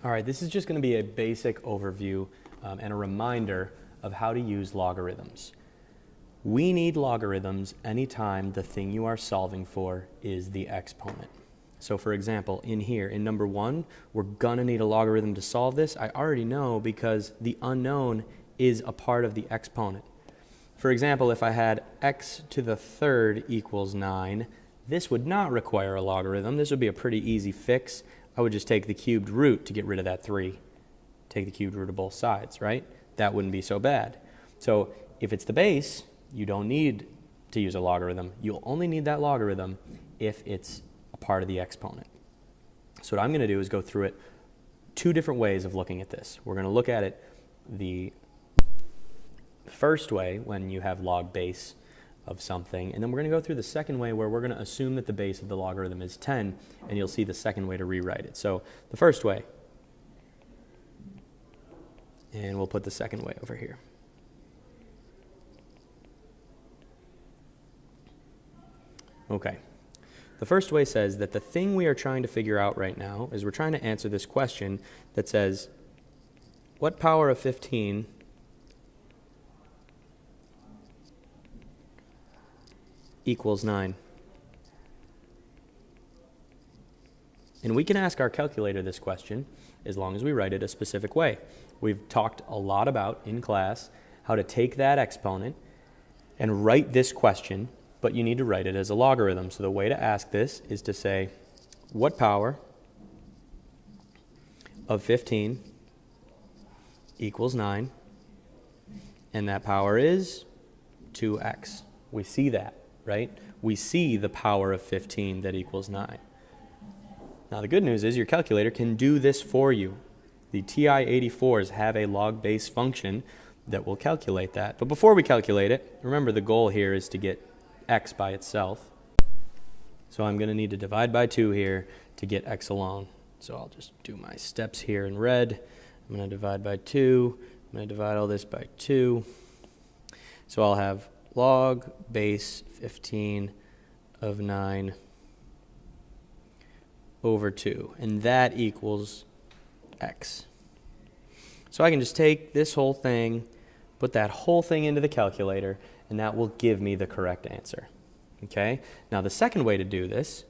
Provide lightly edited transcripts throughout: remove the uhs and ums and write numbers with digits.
All right, this is just going to be a basic overview and a reminder of how to use logarithms. We need logarithms anytime the thing you are solving for is the exponent. So for example, in here, in number 1, we're going to need a logarithm to solve this. I already know because the unknown is a part of the exponent. For example, if I had x to the third equals 9, this would not require a logarithm. This would be a pretty easy fix. I would just take the cubed root to get rid of that 3. Take the cubed root of both sides, right? That wouldn't be so bad. So if it's the base, you don't need to use a logarithm. You'll only need that logarithm if it's a part of the exponent. So what I'm going to do is go through it 2 different ways of looking at this. We're going to look at it the first way when you have log base of something, and then we're going to go through the second way where we're going to assume that the base of the logarithm is 10, and you'll see the second way to rewrite it. So the first way, and we'll put the second way over here. Okay. The first way says that the thing we are trying to figure out right now is we're trying to answer this question that says, what power of 15 equals 9? And we can ask our calculator this question as long as we write it a specific way. We've talked a lot about in class how to take that exponent and write this question, but you need to write it as a logarithm. So the way to ask this is to say, what power of 15 equals 9? And that power is 2x. We see that, right? We see the power of 15 that equals 9. Now the good news is your calculator can do this for you. The TI-84s have a log base function that will calculate that. But before we calculate it, remember the goal here is to get x by itself. So I'm going to need to divide by 2 here to get x alone. So I'll just do my steps here in red. I'm going to divide by 2. I'm going to divide all this by 2. So I'll have log base 15 of 9 over 2. And that equals x. So I can just take this whole thing, put that whole thing into the calculator, and that will give me the correct answer. Okay? Now the second way to do this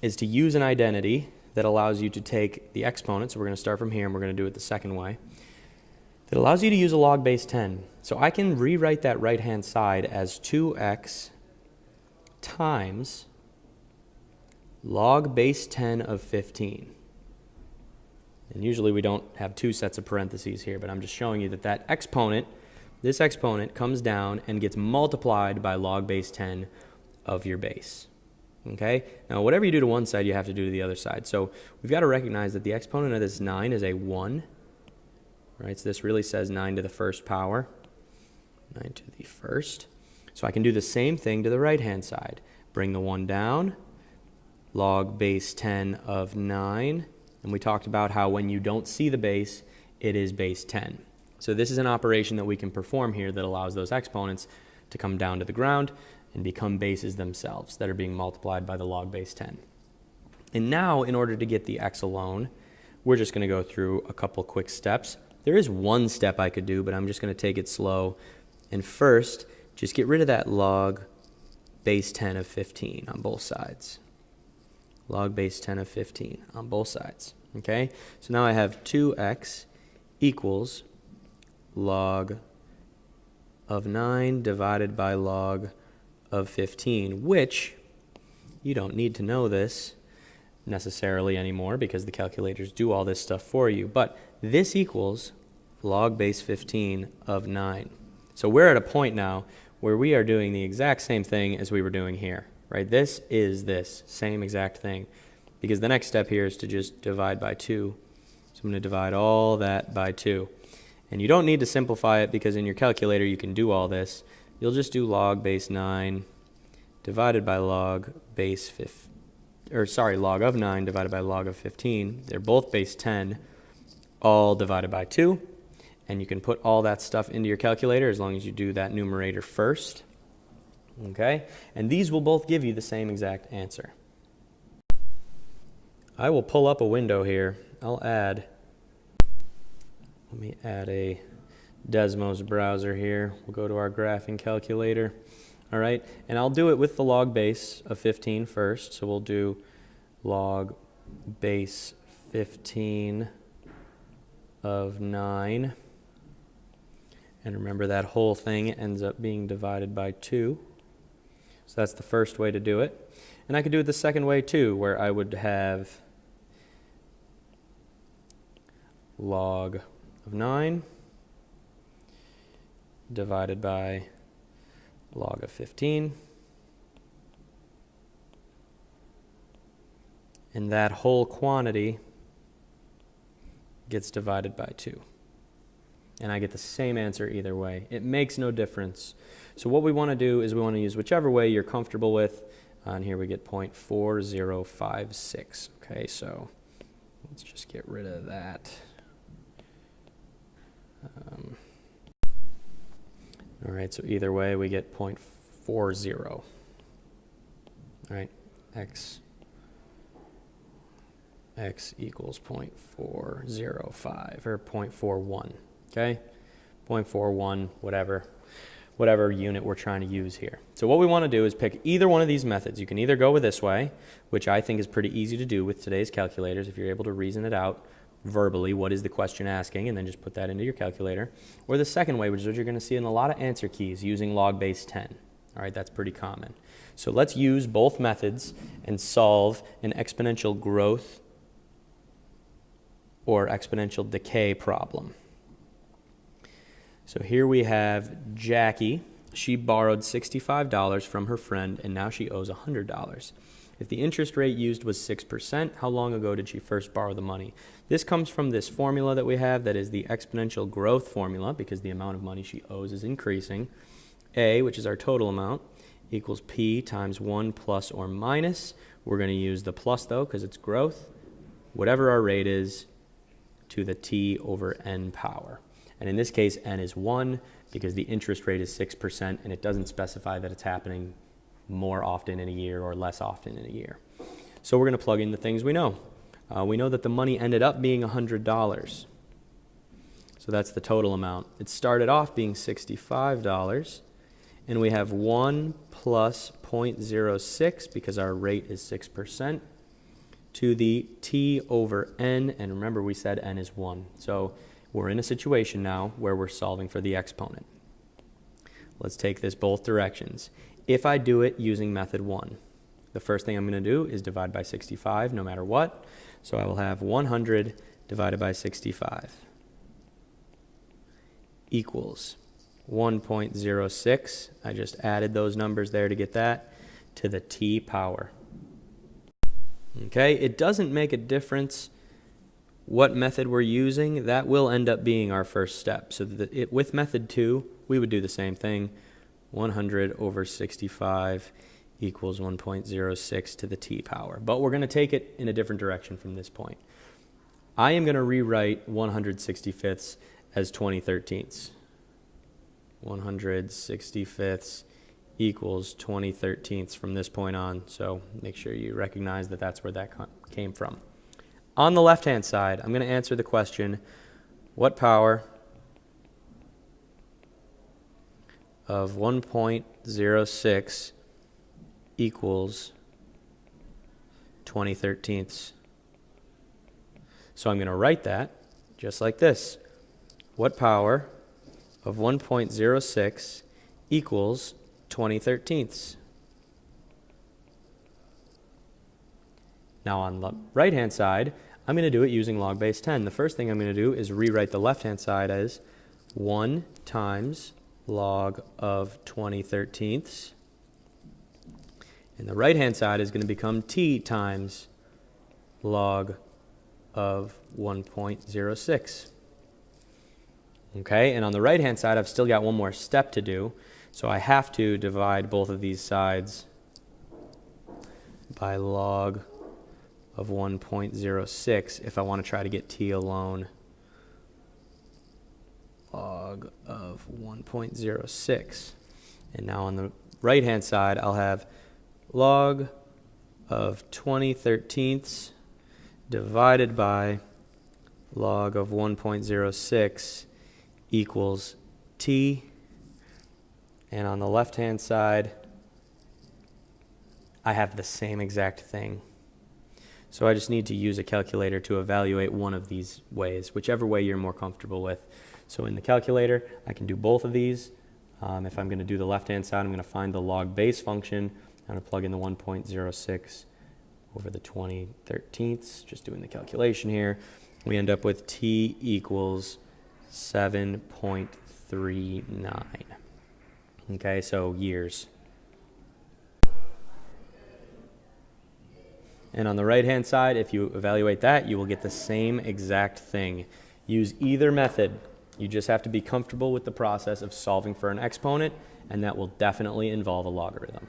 is to use an identity that allows you to take the exponent. So we're going to start from here and we're going to do it the second way. That allows you to use a log base 10. So I can rewrite that right-hand side as 2x times log base 10 of 15. And usually we don't have 2 sets of parentheses here, but I'm just showing you that that exponent, this exponent comes down and gets multiplied by log base 10 of your base. Okay? Now whatever you do to one side, you have to do to the other side. So we've got to recognize that the exponent of this 9 is a 1. Right? So this really says 9 to the first power. 9 to the first. So I can do the same thing to the right-hand side. Bring the 1 down. Log base 10 of 9. And we talked about how when you don't see the base, it is base 10. So this is an operation that we can perform here that allows those exponents to come down to the ground and become bases themselves that are being multiplied by the log base 10. And now, in order to get the x alone, we're just going to go through a couple quick steps. There is one step I could do, but I'm just going to take it slow. And first, just get rid of that log base 10 of 15 on both sides. Log base 10 of 15 on both sides. Okay? So now I have 2x equals log of 9 divided by log of 15, which you don't need to know this necessarily anymore because the calculators do all this stuff for you. But this equals log base 15 of 9. So we're at a point now where we are doing the exact same thing as we were doing here. Right? This is this same exact thing because the next step here is to just divide by 2. So I'm going to divide all that by 2. And you don't need to simplify it because in your calculator you can do all this. You'll just do log base 9 divided by log base 15. Log of 9 divided by log of 15. They're both base 10, all divided by 2. And you can put all that stuff into your calculator as long as you do that numerator first. Okay? And these will both give you the same exact answer. I will pull up a window here I'll add, let me add a Desmos browser here. We'll go to our graphing calculator. All right, and I'll do it with the log base of 15 first. So we'll do log base 15 of 9. And remember that whole thing ends up being divided by 2. So that's the first way to do it. And I could do it the second way too, where I would have log of 9 divided by log of 15. And that whole quantity gets divided by 2. And I get the same answer either way. It makes no difference. So what we want to do is we want to use whichever way you're comfortable with. And here we get 0.4056. Okay, so let's just get rid of that. All right, so either way we get 0.40. All right, x equals 0.405 or 0.41. Okay, 0.41, whatever unit we're trying to use here. So what we want to do is pick either one of these methods. You can either go with this way, which I think is pretty easy to do with today's calculators if you're able to reason it out verbally, what is the question asking, and then just put that into your calculator. Or the second way, which is what you're going to see in a lot of answer keys, using log base 10. All right, that's pretty common. So let's use both methods and solve an exponential growth or exponential decay problem. So here we have Jackie. She borrowed $65 from her friend, and now she owes $100. If the interest rate used was 6%, how long ago did she first borrow the money? This comes from this formula that we have that is the exponential growth formula, because the amount of money she owes is increasing. A, which is our total amount, equals P times 1 plus or minus. We're going to use the plus, though, because it's growth. Whatever our rate is, to the T over N power. And in this case, N is 1 because the interest rate is 6%, and it doesn't specify that it's happening more often in a year or less often in a year. So we're going to plug in the things we know. We know that the money ended up being $100. So that's the total amount. It started off being $65, and we have 1 plus 0.06 because our rate is 6% to the T over N, and remember we said N is 1. So we're in a situation now where we're solving for the exponent. Let's take this both directions. If I do it using method 1, the first thing I'm going to do is divide by 65 no matter what. So I will have 100 divided by 65 equals 1.06. I just added those numbers there to get that to the T power. Okay, it doesn't make a difference what method we're using. That will end up being our first step. So with method 2, we would do the same thing. 100 over 65 equals 1.06 to the T power. But we're going to take it in a different direction from this point. I am going to rewrite 165ths as 2013ths. 165ths equals 2013ths from this point on. So make sure you recognize that that's where that came from. On the left-hand side, I'm going to answer the question, what power of 1.06 equals 2013ths? So I'm going to write that just like this. What power of 1.06 equals 2013ths? Now on the right-hand side, I'm going to do it using log base 10. The first thing I'm going to do is rewrite the left-hand side as 1 times log of 2013ths. And the right-hand side is going to become T times log of 1.06. Okay, and on the right-hand side, I've still got one more step to do. So I have to divide both of these sides by log of 1.06 if I want to try to get T alone. Log of 1.06. And now on the right-hand side, I'll have log of 2013ths divided by log of 1.06 equals t. And on the left-hand side, I have the same exact thing. So I just need to use a calculator to evaluate one of these ways, whichever way you're more comfortable with. So in the calculator, I can do both of these. If I'm going to do the left-hand side, I'm going to find the log base function. I'm going to plug in the 1.06 over the 20/13ths, just doing the calculation here. We end up with t equals 7.39. Okay, so years. And on the right-hand side, if you evaluate that, you will get the same exact thing. Use either method. You just have to be comfortable with the process of solving for an exponent, and that will definitely involve a logarithm.